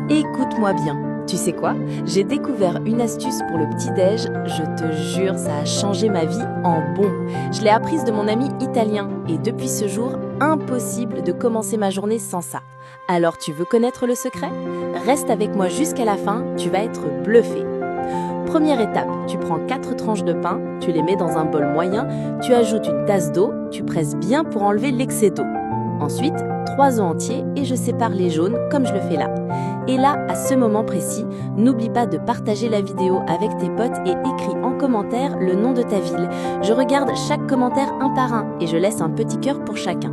Écoute-moi bien. Tu sais quoi? J'ai découvert une astuce pour le petit-déj. Je te jure, ça a changé ma vie en bon. Je l'ai apprise de mon ami italien et depuis ce jour, impossible de commencer ma journée sans ça. Alors tu veux connaître le secret? Reste avec moi jusqu'à la fin, tu vas être bluffé. Première étape, tu prends 4 tranches de pain, tu les mets dans un bol moyen, tu ajoutes une tasse d'eau, tu presses bien pour enlever l'excès d'eau. Ensuite, 3 œufs entiers et je sépare les jaunes comme je le fais là. Et là, à ce moment précis, n'oublie pas de partager la vidéo avec tes potes et écris en commentaire le nom de ta ville. Je regarde chaque commentaire un par un et je laisse un petit cœur pour chacun.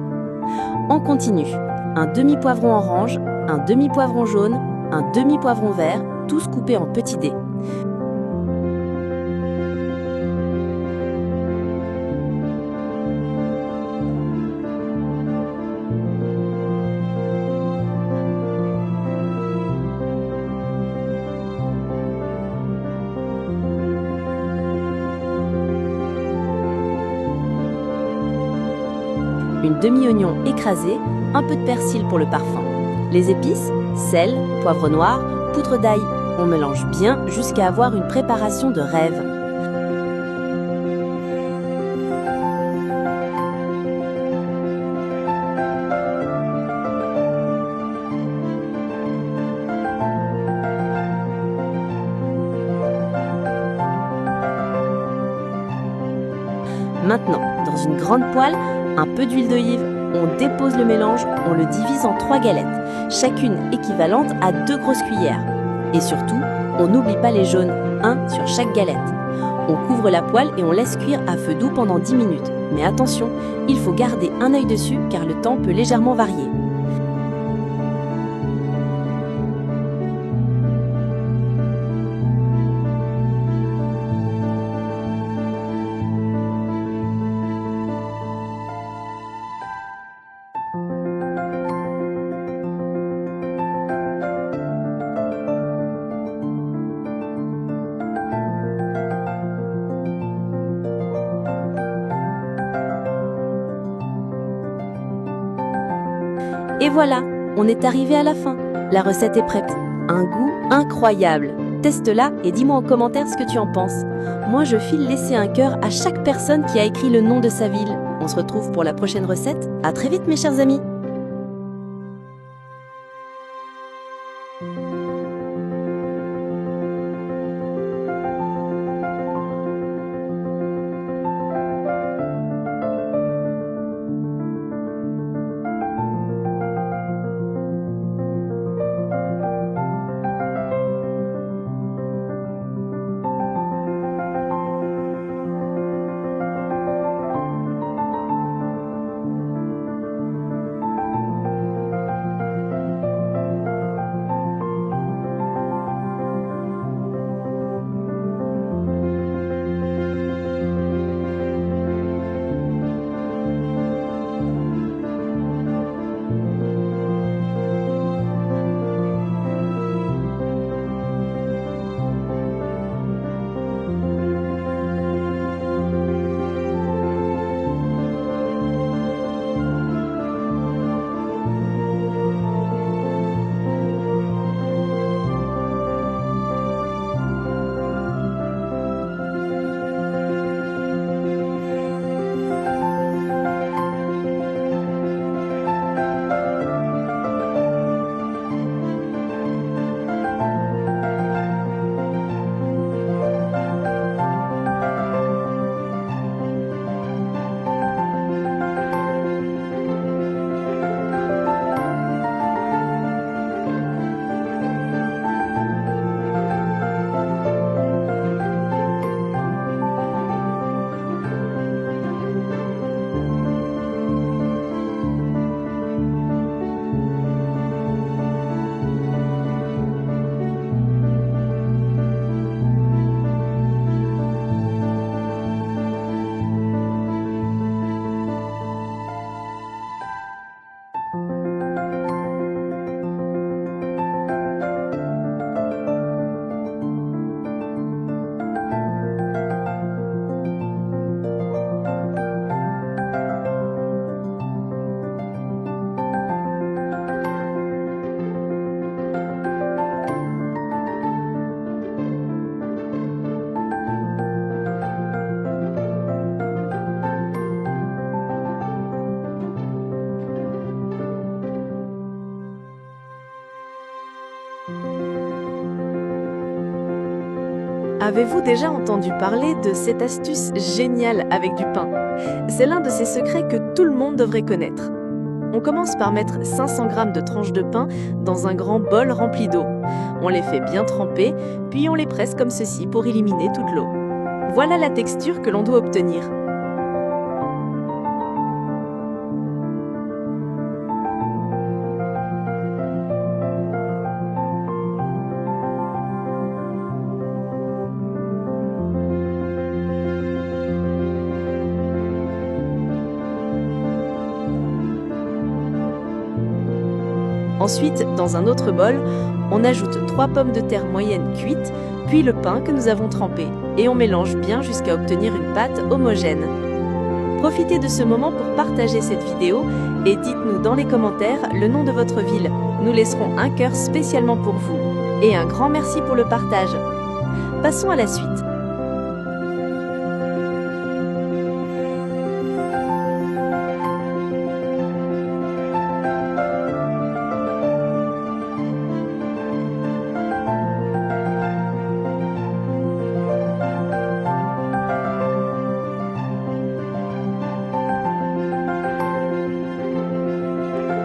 On continue. Un demi-poivron orange, un demi-poivron jaune, un demi-poivron vert, tous coupés en petits dés. Une demi-oignon écrasé, un peu de persil pour le parfum. Les épices, sel, poivre noir, poudre d'ail. On mélange bien jusqu'à avoir une préparation de rêve. Maintenant, dans une grande poêle, un peu d'huile d'olive, on dépose le mélange, on le divise en 3 galettes, chacune équivalente à 2 grosses cuillères. Et surtout, on n'oublie pas les jaunes, un sur chaque galette. On couvre la poêle et on laisse cuire à feu doux pendant 10 minutes. Mais attention, il faut garder un œil dessus car le temps peut légèrement varier. Et voilà, on est arrivé à la fin. La recette est prête. Un goût incroyable. Teste-la et dis-moi en commentaire ce que tu en penses. Moi, je file laisser un cœur à chaque personne qui a écrit le nom de sa ville. On se retrouve pour la prochaine recette. À très vite mes chers amis. Avez-vous déjà entendu parler de cette astuce géniale avec du pain? C'est l'un de ces secrets que tout le monde devrait connaître. On commence par mettre 500 g de tranches de pain dans un grand bol rempli d'eau. On les fait bien tremper, puis on les presse comme ceci pour éliminer toute l'eau. Voilà la texture que l'on doit obtenir. Ensuite, dans un autre bol, on ajoute 3 pommes de terre moyennes cuites, puis le pain que nous avons trempé, et on mélange bien jusqu'à obtenir une pâte homogène. Profitez de ce moment pour partager cette vidéo et dites-nous dans les commentaires le nom de votre ville. Nous laisserons un cœur spécialement pour vous. Et un grand merci pour le partage. Passons à la suite.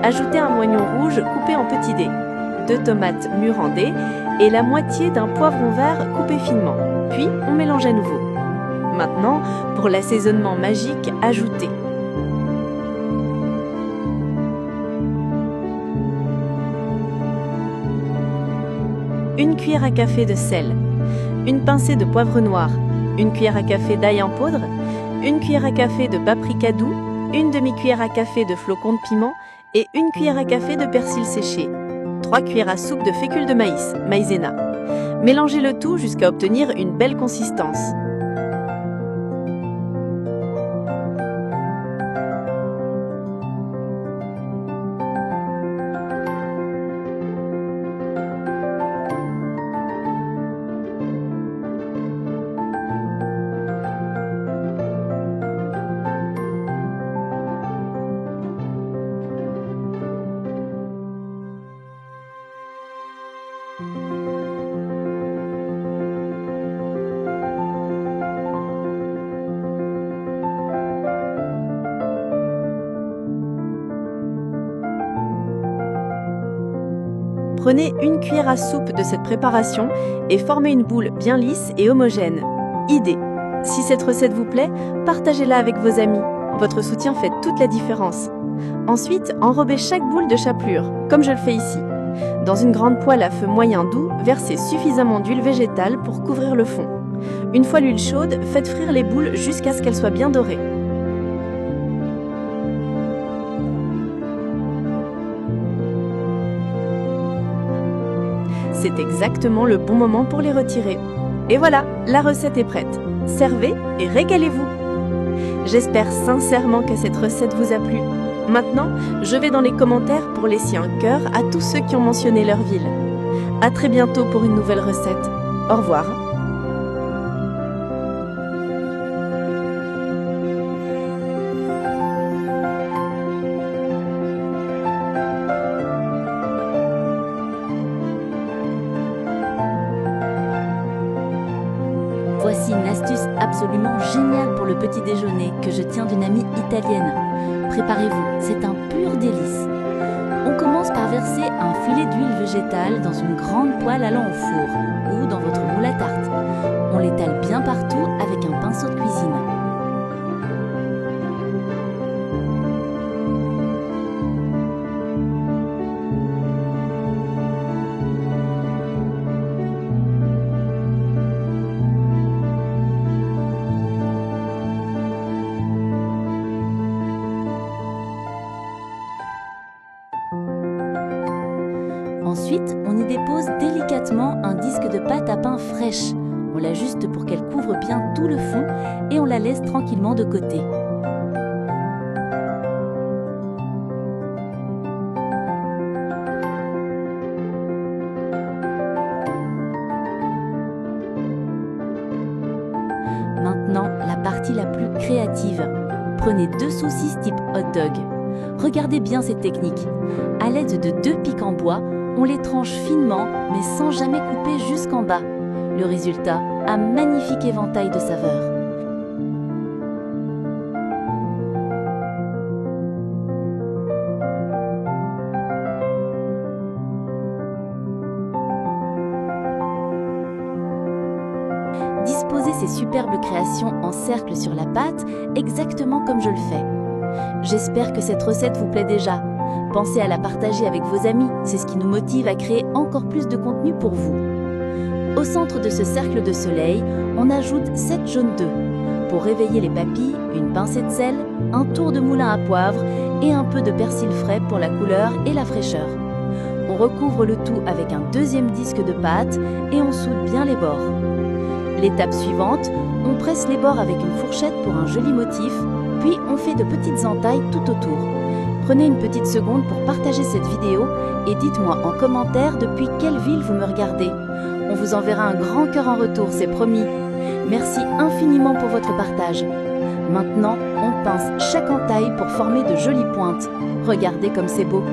Ajoutez un oignon rouge coupé en petits dés, 2 tomates mûres en dés et la moitié d'un poivron vert coupé finement. Puis, on mélange à nouveau. Maintenant, pour l'assaisonnement magique, ajoutez une cuillère à café de sel, une pincée de poivre noir, une cuillère à café d'ail en poudre, une cuillère à café de paprika doux, une demi-cuillère à café de flocons de piment et une cuillère à café de persil séché, 3 cuillères à soupe de fécule de maïs, maïzena. Mélangez le tout jusqu'à obtenir une belle consistance. Prenez une cuillère à soupe de cette préparation et formez une boule bien lisse et homogène. Idée! Si cette recette vous plaît, partagez-la avec vos amis. Votre soutien fait toute la différence. Ensuite, enrobez chaque boule de chapelure, comme je le fais ici. Dans une grande poêle à feu moyen doux, versez suffisamment d'huile végétale pour couvrir le fond. Une fois l'huile chaude, faites frire les boules jusqu'à ce qu'elles soient bien dorées. C'est exactement le bon moment pour les retirer. Et voilà, la recette est prête. Servez et régalez-vous! J'espère sincèrement que cette recette vous a plu. Maintenant, je vais dans les commentaires pour laisser un cœur à tous ceux qui ont mentionné leur ville. À très bientôt pour une nouvelle recette. Au revoir. Voici une astuce absolument géniale pour le petit déjeuner que je tiens d'une amie italienne. Préparez-vous, c'est un pur délice. On commence par verser un filet d'huile végétale dans une grande poêle allant au four ou dans votre moule à tarte. On l'étale bien partout avec un pinceau de cuisine. Ensuite, on y dépose délicatement un disque de pâte à pain fraîche. On l'ajuste pour qu'elle couvre bien tout le fond et on la laisse tranquillement de côté. Maintenant, la partie la plus créative. Prenez 2 saucisses type hot dog. Regardez bien cette technique. À l'aide de 2 pics en bois, on les tranche finement, mais sans jamais couper jusqu'en bas. Le résultat, un magnifique éventail de saveurs. Disposez ces superbes créations en cercle sur la pâte, exactement comme je le fais. J'espère que cette recette vous plaît déjà. Pensez à la partager avec vos amis, c'est ce qui nous motive à créer encore plus de contenu pour vous. Au centre de ce cercle de soleil, on ajoute 7 jaunes d'œufs. Pour réveiller les papilles, une pincée de sel, un tour de moulin à poivre et un peu de persil frais pour la couleur et la fraîcheur. On recouvre le tout avec un deuxième disque de pâte et on soude bien les bords. L'étape suivante, on presse les bords avec une fourchette pour un joli motif, puis on fait de petites entailles tout autour. Prenez une petite seconde pour partager cette vidéo et dites-moi en commentaire depuis quelle ville vous me regardez. On vous enverra un grand cœur en retour, c'est promis. Merci infiniment pour votre partage. Maintenant, on pince chaque entaille pour former de jolies pointes. Regardez comme c'est beau.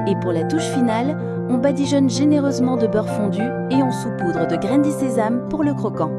Et pour la touche finale, on badigeonne généreusement de beurre fondu et on saupoudre de graines de sésame pour le croquant.